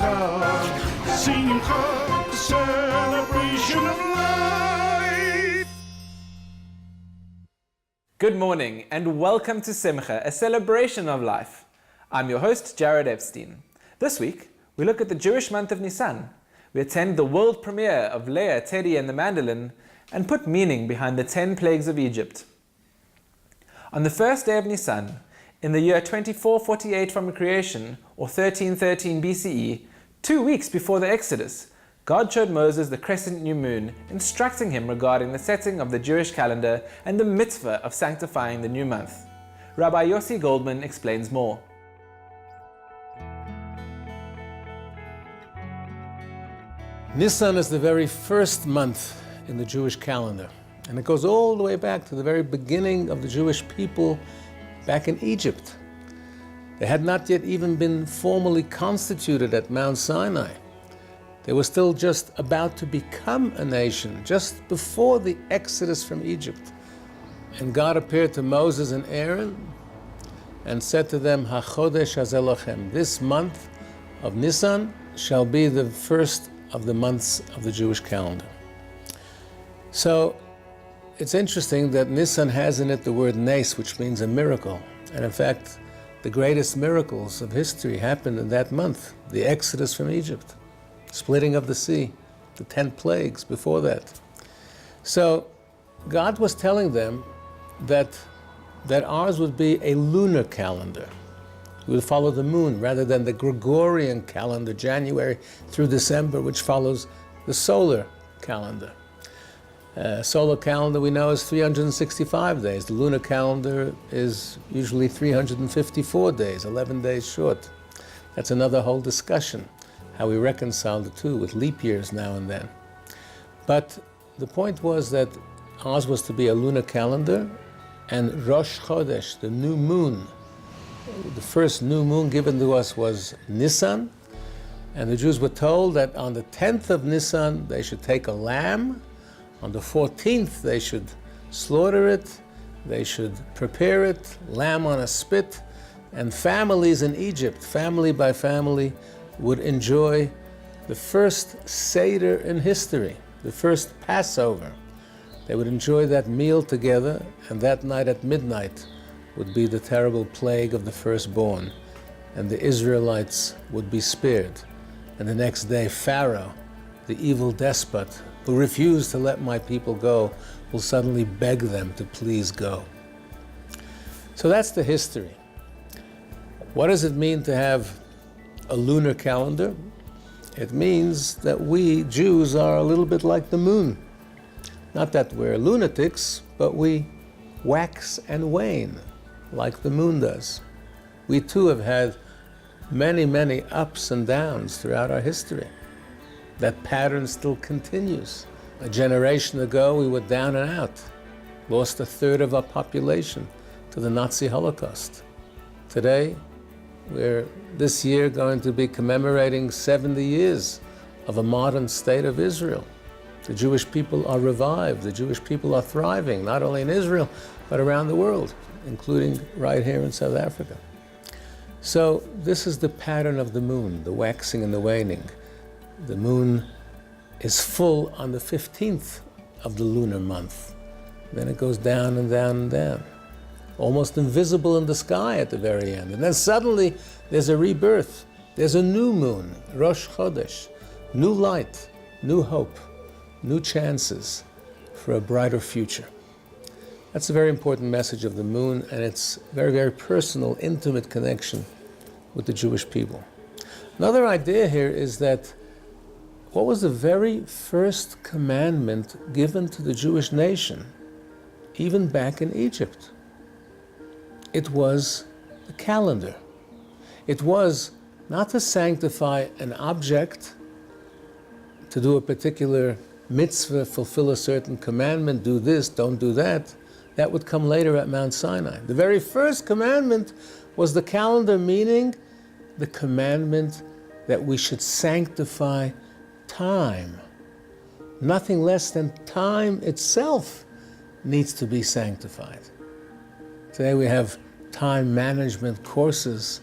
Simcha, Simcha, celebration of life. Good morning and welcome to Simcha, a celebration of life. I'm your host, Jared Epstein. This week, we look at the Jewish month of Nisan. We attend the world premiere of Leah, Teddy and the Mandolin and put meaning behind the 10 plagues of Egypt. On the first day of Nisan, in the year 2448 from creation, or 1313 BCE, 2 weeks before the Exodus, God showed Moses the crescent new moon, instructing him regarding the setting of the Jewish calendar and the mitzvah of sanctifying the new month. Rabbi Yossi Goldman explains more. Nisan is the very first month in the Jewish calendar, and it goes all the way back to the very beginning of the Jewish people back in Egypt. They had not yet even been formally constituted at Mount Sinai. They were still just about to become a nation, just before the exodus from Egypt. And God appeared to Moses and Aaron and said to them, HaChodesh hazeh lachem, this month of Nisan shall be the first of the months of the Jewish calendar. So it's interesting that Nisan has in it the word nes, which means a miracle. And in fact, the greatest miracles of history happened in that month. The exodus from Egypt, splitting of the sea, the 10 plagues before that. So God was telling them that ours would be a lunar calendar. We would follow the moon rather than the Gregorian calendar, January through December, which follows the solar calendar. Solar calendar we know is 365 days. The lunar calendar is usually 354 days, 11 days short. That's another whole discussion, how we reconcile the two with leap years now and then. But the point was that ours was to be a lunar calendar, and Rosh Chodesh, the new moon, the first new moon given to us was Nisan, and the Jews were told that on the 10th of Nisan they should take a lamb. On the 14th, they should slaughter it, they should prepare it, lamb on a spit, and families in Egypt, family by family, would enjoy the first Seder in history, the first Passover. They would enjoy that meal together, and that night at midnight would be the terrible plague of the firstborn, and the Israelites would be spared. And the next day, Pharaoh, the evil despot, who refused to let my people go, will suddenly beg them to please go. So that's the history. What does it mean to have a lunar calendar? It means that we Jews are a little bit like the moon. Not that we're lunatics, but we wax and wane like the moon does. We too have had many, many ups and downs throughout our history. That pattern still continues. A generation ago, we were down and out, lost a third of our population to the Nazi Holocaust. Today, we're this year going to be commemorating 70 years of a modern state of Israel. The Jewish people are revived. The Jewish people are thriving, not only in Israel, but around the world, including right here in South Africa. So this is the pattern of the moon, the waxing and the waning. The moon is full on the 15th of the lunar month. Then it goes down and down and down, almost invisible in the sky at the very end. And then suddenly there's a rebirth. There's a new moon, Rosh Chodesh, new light, new hope, new chances for a brighter future. That's a very important message of the moon, and it's very, very personal, intimate connection with the Jewish people. Another idea here is that what was the very first commandment given to the Jewish nation, even back in Egypt? It was the calendar. It was not to sanctify an object, to do a particular mitzvah, fulfill a certain commandment, do this, don't do that. That would come later at Mount Sinai. The very first commandment was the calendar, meaning the commandment that we should sanctify time. Nothing less than time itself needs to be sanctified. Today we have time management courses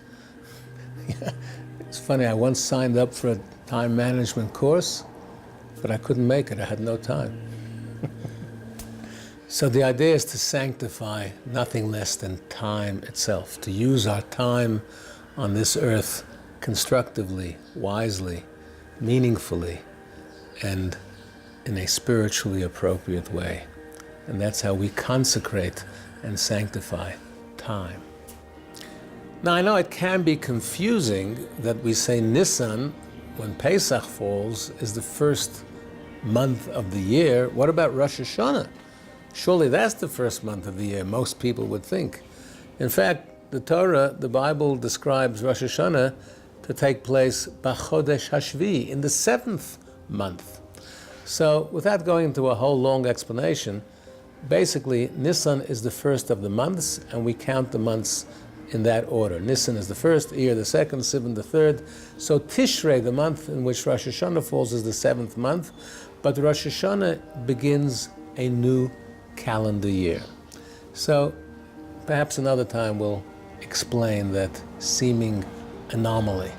It's funny, I once signed up for a time management course, but I couldn't make it. I had no time. So the idea is to sanctify nothing less than time itself, to use our time on this earth constructively, wisely, meaningfully, and in a spiritually appropriate way. And that's how we consecrate and sanctify time. Now, I know it can be confusing that we say Nisan, when Pesach falls, is the first month of the year. What about Rosh Hashanah? Surely that's the first month of the year, most people would think. In fact, the Torah, the Bible, describes Rosh Hashanah to take place B'chodesh Hashvi, in the 7th month. So, without going into a whole long explanation, basically, Nisan is the first of the months, and we count the months in that order. Nisan is the first, Iyar the second, Sivan the third. So Tishrei, the month in which Rosh Hashanah falls, is the 7th month, but Rosh Hashanah begins a new calendar year. So perhaps another time we'll explain that seeming anomaly.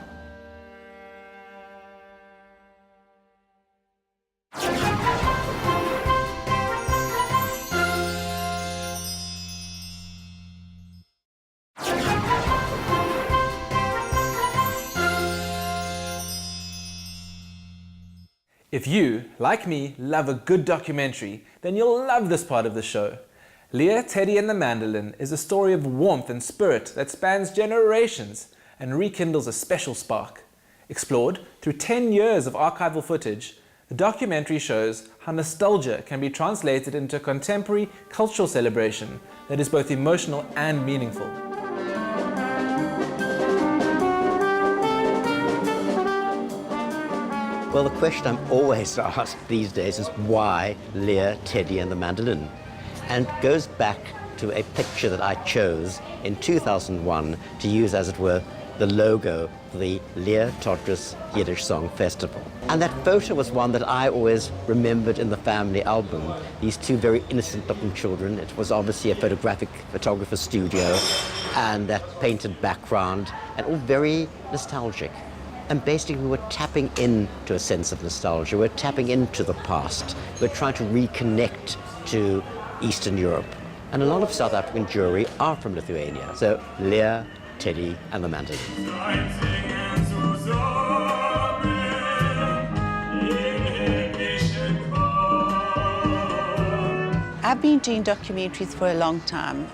If you, like me, love a good documentary, then you'll love this part of the show. Leah, Teddy and the Mandolin is a story of warmth and spirit that spans generations and rekindles a special spark. Explored through 10 years of archival footage, the documentary shows how nostalgia can be translated into a contemporary cultural celebration that is both emotional and meaningful. Well, the question I'm always asked these days is why Leah, Teddy and the Mandolin? And goes back to a picture that I chose in 2001 to use, as it were, the logo for the Leah Todris Yiddish Song Festival. And that photo was one that I always remembered in the family album. These two very innocent-looking children. It was obviously a photographer's studio, and that painted background, and all very nostalgic. And basically we were tapping into a sense of nostalgia. We're tapping into the past. We're trying to reconnect to Eastern Europe. And a lot of South African jewelry are from Lithuania. So Leah, Teddy and the Mandolin. I've been doing documentaries for a long time,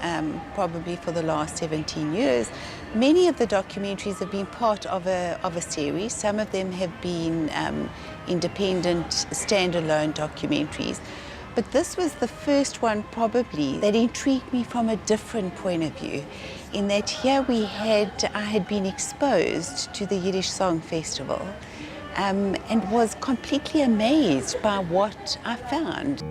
probably for the last 17 years. Many of the documentaries have been part of a series. Some of them have been independent, standalone documentaries. But this was the first one probably that intrigued me from a different point of view, in that here I had been exposed to the Yiddish Song Festival and was completely amazed by what I found.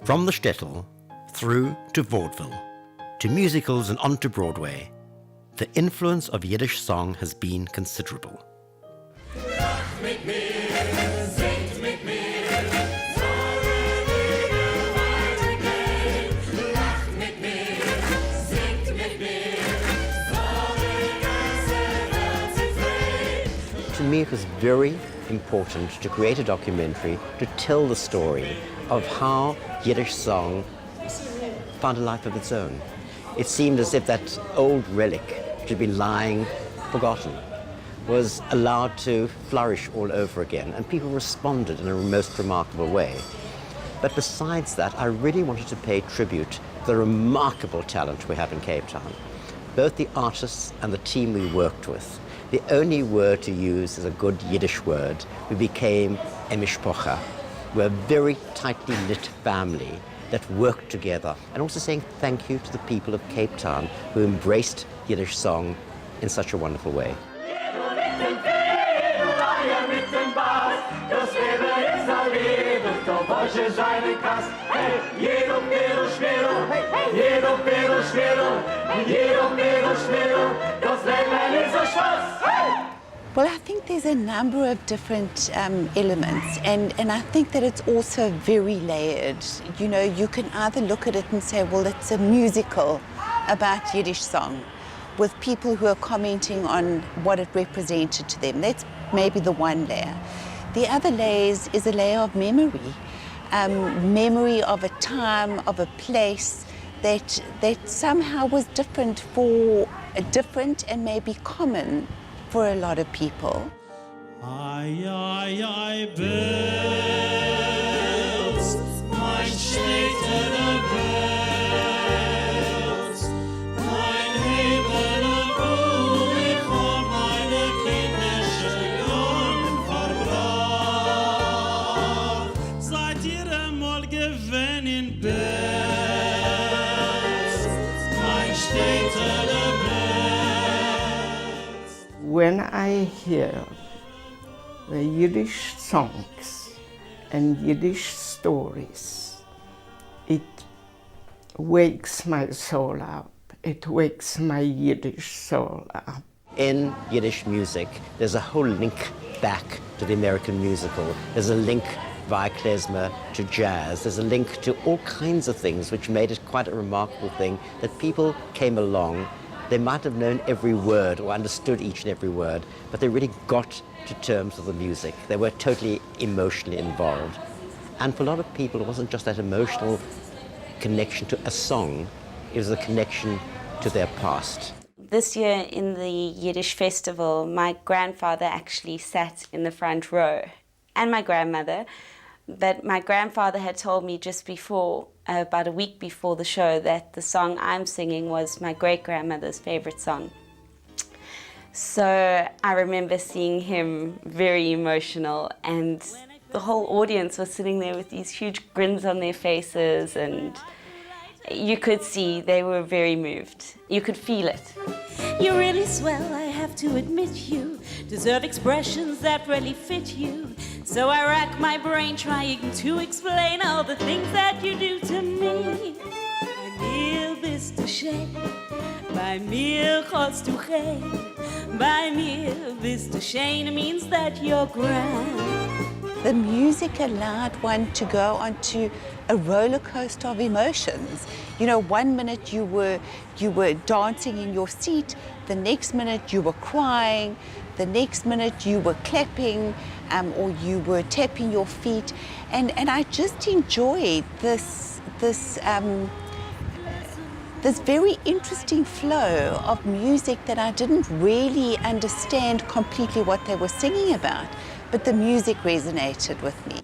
From the shtetl, through to vaudeville, to musicals and onto Broadway, the influence of Yiddish song has been considerable. To me, it was very important to create a documentary to tell the story of how Yiddish song found a life of its own. It seemed as if that old relic, which had been lying forgotten, was allowed to flourish all over again, and people responded in a most remarkable way. But besides that, I really wanted to pay tribute to the remarkable talent we have in Cape Town. Both the artists and the team we worked with. The only word to use is a good Yiddish word. We became a mishpocha. We're a very tightly knit family that worked together, and also saying thank you to the people of Cape Town who embraced Yiddish song in such a wonderful way. Well, I think there's a number of different elements, and I think that it's also very layered. You know, you can either look at it and say, well, it's a musical about Yiddish song, with people who are commenting on what it represented to them. That's maybe the one layer. The other layer is a layer of memory, memory of a time, of a place that somehow was different and maybe common for a lot of people. Ai, ai, ai, bells, mein Städter bells, mein Himmel wo ich all meine kindische Jahre verbracht. Seid ihr einmal gewesen in Bells, mein Städter bells? When I hear the Yiddish songs and Yiddish stories, it wakes my soul up. It wakes my Yiddish soul up. In Yiddish music, there's a whole link back to the American musical. There's a link via klezmer to jazz. There's a link to all kinds of things, which made it quite a remarkable thing that people came along. They might have known every word or understood each and every word, but they really got to terms with the music. They were totally emotionally involved. And for a lot of people, it wasn't just that emotional connection to a song, it was a connection to their past. This year in the Yiddish festival, my grandfather actually sat in the front row, and my grandmother. But my grandfather had told me just before, about a week before the show, that the song I'm singing was my great-grandmother's favorite song. So I remember seeing him very emotional, and the whole audience was sitting there with these huge grins on their faces, and you could see they were very moved. You could feel it. You're really swell, I have to admit you deserve expressions that really fit you. So I rack my brain trying to explain all the things that you do to me. Bei mir bist du schön, bei mir hast du recht. Bei mir bist du schön means that you're grand. The music allowed one to go onto a roller coaster of emotions. You know, one minute you were dancing in your seat, the next minute you were crying, the next minute you were clapping, or you were tapping your feet, and I just enjoyed this very interesting flow of music that I didn't really understand completely what they were singing about, but the music resonated with me.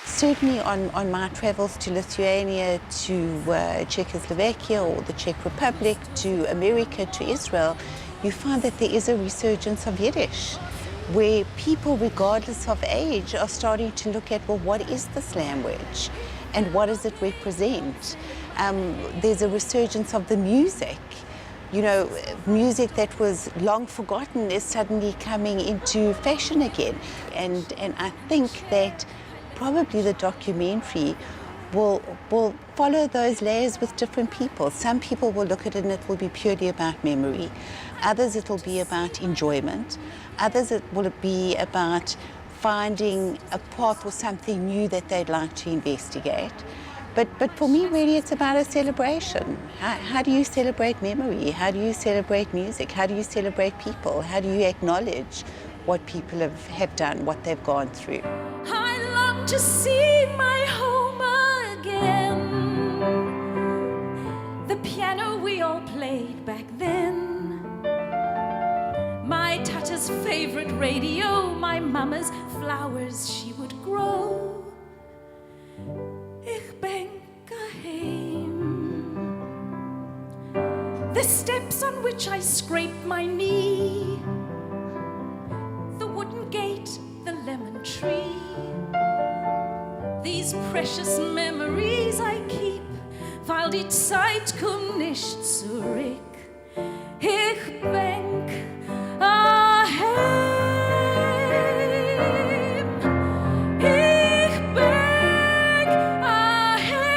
Certainly on my travels to Lithuania, to Czechoslovakia or the Czech Republic, to America, to Israel, you find that there is a resurgence of Yiddish, where people, regardless of age, are starting to look at, well, what is this language and what does it represent? There's a resurgence of the music. You know, music that was long forgotten is suddenly coming into fashion again. And I think that probably the documentary will follow those layers with different people. Some people will look at it and it will be purely about memory. Others it will be about enjoyment. Others it will be about finding a path or something new that they'd like to investigate. But for me, really, it's about a celebration. How do you celebrate memory? How do you celebrate music? How do you celebrate people? How do you acknowledge what people have done, what they've gone through? I long to see my home again. The piano we all played back then. My Tata's favorite radio, my mama's flowers she would grow. Ich bin geheim. The the steps on which I scraped my knee, the wooden gate, the lemon tree. These precious memories I keep, weil die Zeit kommt nicht zurück. Ich denk aheim. Ich denk aheim.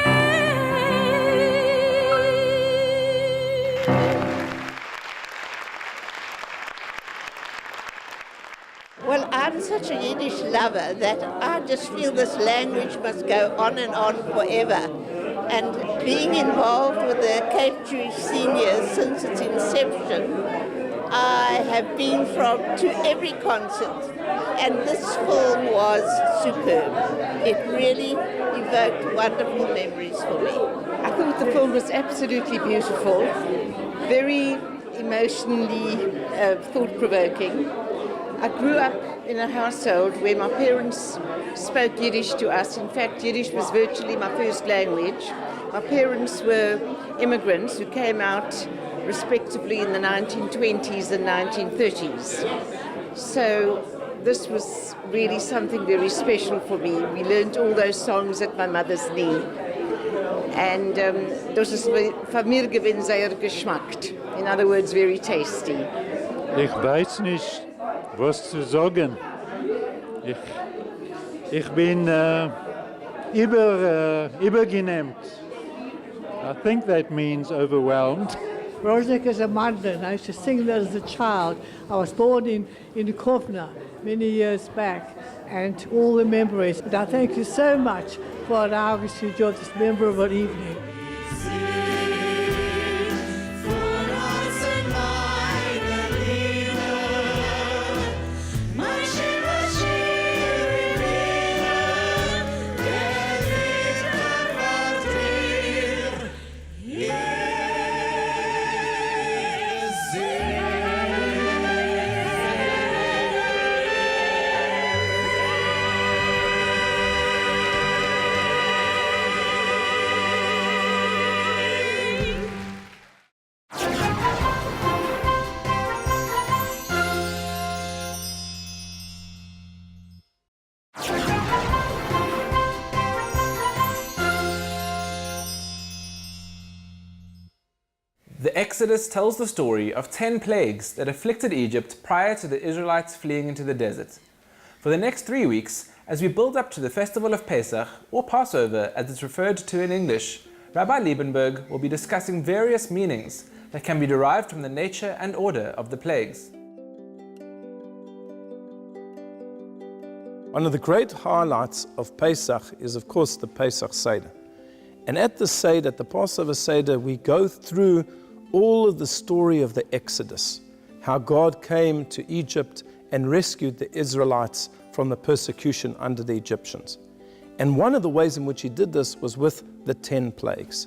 Well, I'm such a Yiddish lover that I just feel this language must go on and on forever. And being involved with the Cape Jewish Seniors since its inception, I have been to every concert, and this film was superb. It really evoked wonderful memories for me. I thought the film was absolutely beautiful, very emotionally thought-provoking. I grew up in a household where my parents spoke Yiddish to us. In fact, Yiddish was virtually my first language. My parents were immigrants who came out respectively in the 1920s and 1930s. So this was really something very special for me. We learned all those songs at my mother's knee. And das ist von mir gewesen sehr geschmackt. In other words, very tasty. Ich weiß nicht, was zu sagen. Ich bin übergenämt. I think that means overwhelmed. Rosnik is a mandolin. I used to sing that as a child. I was born in Kovna many years back, and all the memories. But I thank you so much for allowing us to enjoy this memorable evening. The Exodus tells the story of 10 plagues that afflicted Egypt prior to the Israelites fleeing into the desert. For the next 3 weeks, as we build up to the festival of Pesach, or Passover as it's referred to in English, Rabbi Liebenberg will be discussing various meanings that can be derived from the nature and order of the plagues. One of the great highlights of Pesach is, of course, the Pesach Seder. And at the Seder, at the Passover Seder, we go through all of the story of the Exodus, how God came to Egypt and rescued the Israelites from the persecution under the Egyptians. And one of the ways in which he did this was with the 10 plagues.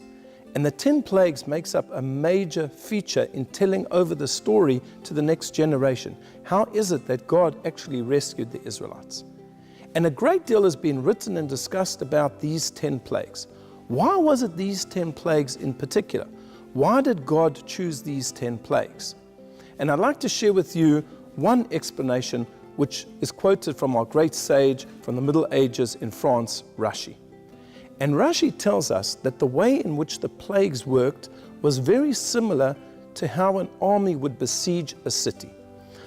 And the 10 plagues makes up a major feature in telling over the story to the next generation. How is it that God actually rescued the Israelites? And a great deal has been written and discussed about these 10 plagues. Why was it these 10 plagues in particular? Why did God choose these 10 plagues? And I'd like to share with you one explanation which is quoted from our great sage from the Middle Ages in France, Rashi. And Rashi tells us that the way in which the plagues worked was very similar to how an army would besiege a city.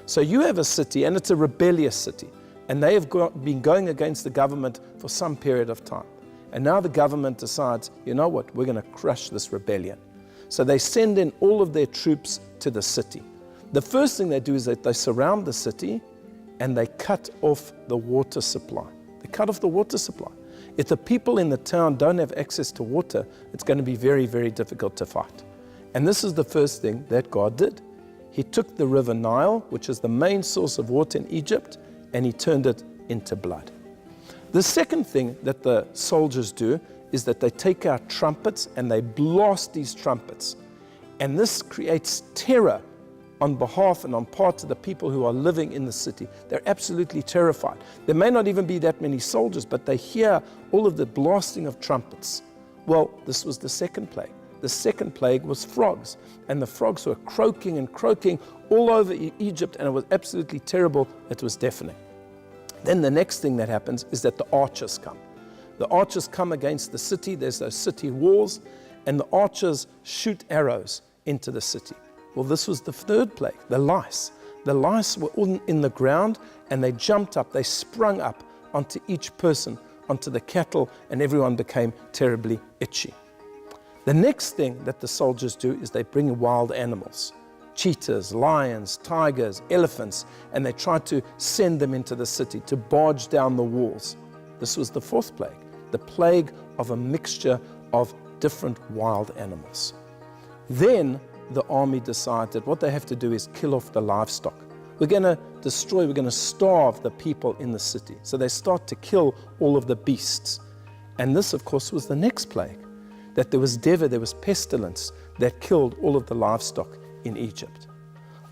So you have a city, and it's a rebellious city, and they have been going against the government for some period of time. And now the government decides, you know what, we're going to crush this rebellion. So they send in all of their troops to the city. The first thing they do is that they surround the city and they cut off the water supply. They cut off the water supply. If the people in the town don't have access to water, it's going to be very, very difficult to fight. And this is the first thing that God did. He took the river Nile, which is the main source of water in Egypt, and he turned it into blood. The second thing that the soldiers do is that they take out trumpets and they blast these trumpets. And this creates terror on behalf and on part of the people who are living in the city. They're absolutely terrified. There may not even be that many soldiers, but they hear all of the blasting of trumpets. Well, this was the second plague. the second plague was frogs. And the frogs were croaking and croaking all over Egypt, and it was absolutely terrible. It was deafening. Then the next thing that happens is that the archers come. The archers come against the city. There's those city walls, and the archers shoot arrows into the city. Well, this was the third plague, the lice. The lice were in the ground, and they jumped up, they sprung up onto each person, onto the cattle, and everyone became terribly itchy. The next thing that the soldiers do is they bring wild animals, cheetahs, lions, tigers, elephants, and they try to send them into the city to barge down the walls. This was the fourth plague, the plague of a mixture of different wild animals. Then the army decided what they have to do is kill off the livestock. We're going to destroy, we're going to starve the people in the city. So they start to kill all of the beasts. And this, of course, was the next plague, that there was pestilence that killed all of the livestock in Egypt.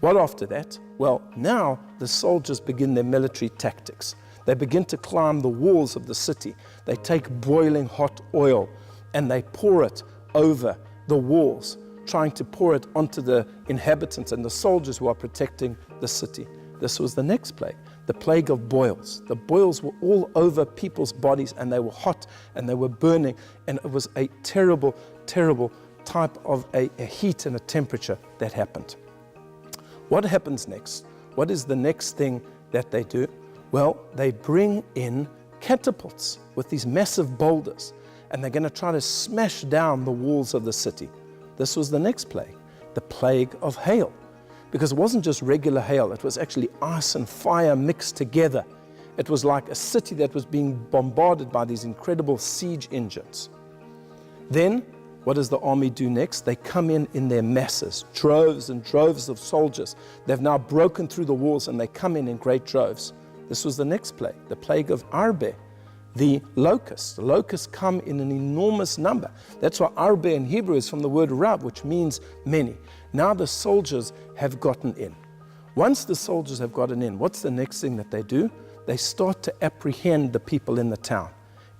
What after that? Well, now the soldiers begin their military tactics. They begin to climb the walls of the city. They take boiling hot oil and they pour it over the walls, trying to pour it onto the inhabitants and the soldiers who are protecting the city. This was the next plague, the plague of boils. The boils were all over people's bodies, and they were hot and they were burning, and it was a terrible, terrible type of a heat and a temperature that happened. What happens next? What is the next thing that they do? Well, they bring in catapults with these massive boulders, and they're going to try to smash down the walls of the city. This was the next plague, the plague of hail, because it wasn't just regular hail, it was actually ice and fire mixed together. It was like a city that was being bombarded by these incredible siege engines. Then, what does the army do next? They come in their masses, droves and droves of soldiers. They've now broken through the walls and they come in great droves. This was the next plague, the plague of Arbe, the locusts. The locusts come in an enormous number. That's why Arbe in Hebrew is from the word Rab, which means many. Now the soldiers have gotten in. Once the soldiers have gotten in, what's the next thing that they do? They start to apprehend the people in the town,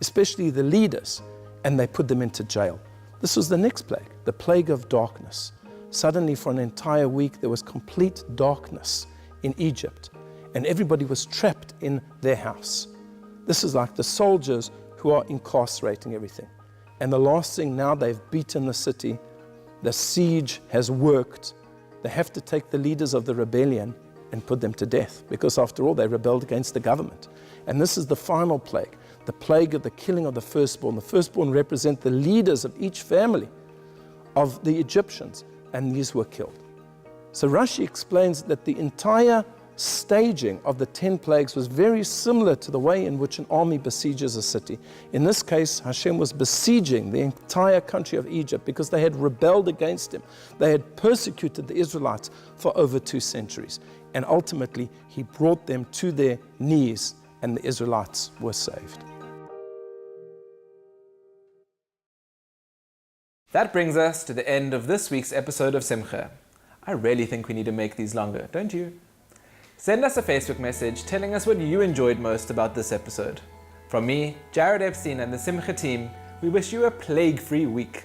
especially the leaders, and they put them into jail. This was the next plague, the plague of darkness. Suddenly, for an entire week, there was complete darkness in Egypt, and everybody was trapped in their house. This is like the soldiers who are incarcerating everything. And the last thing, now they've beaten the city, the siege has worked, they have to take the leaders of the rebellion and put them to death, because after all, they rebelled against the government. And this is the final plague, the plague of the killing of the firstborn. The firstborn represent the leaders of each family of the Egyptians, and these were killed. So Rashi explains that the entire staging of the 10 plagues was very similar to the way in which an army besieges a city. In this case, Hashem was besieging the entire country of Egypt because they had rebelled against him. They had persecuted the Israelites for over 2 centuries. And ultimately, he brought them to their knees, and the Israelites were saved. That brings us to the end of this week's episode of Simcha. I really think we need to make these longer, don't you? Send us a Facebook message telling us what you enjoyed most about this episode. From me, Jared Epstein, and the Simcha team, we wish you a plague-free week.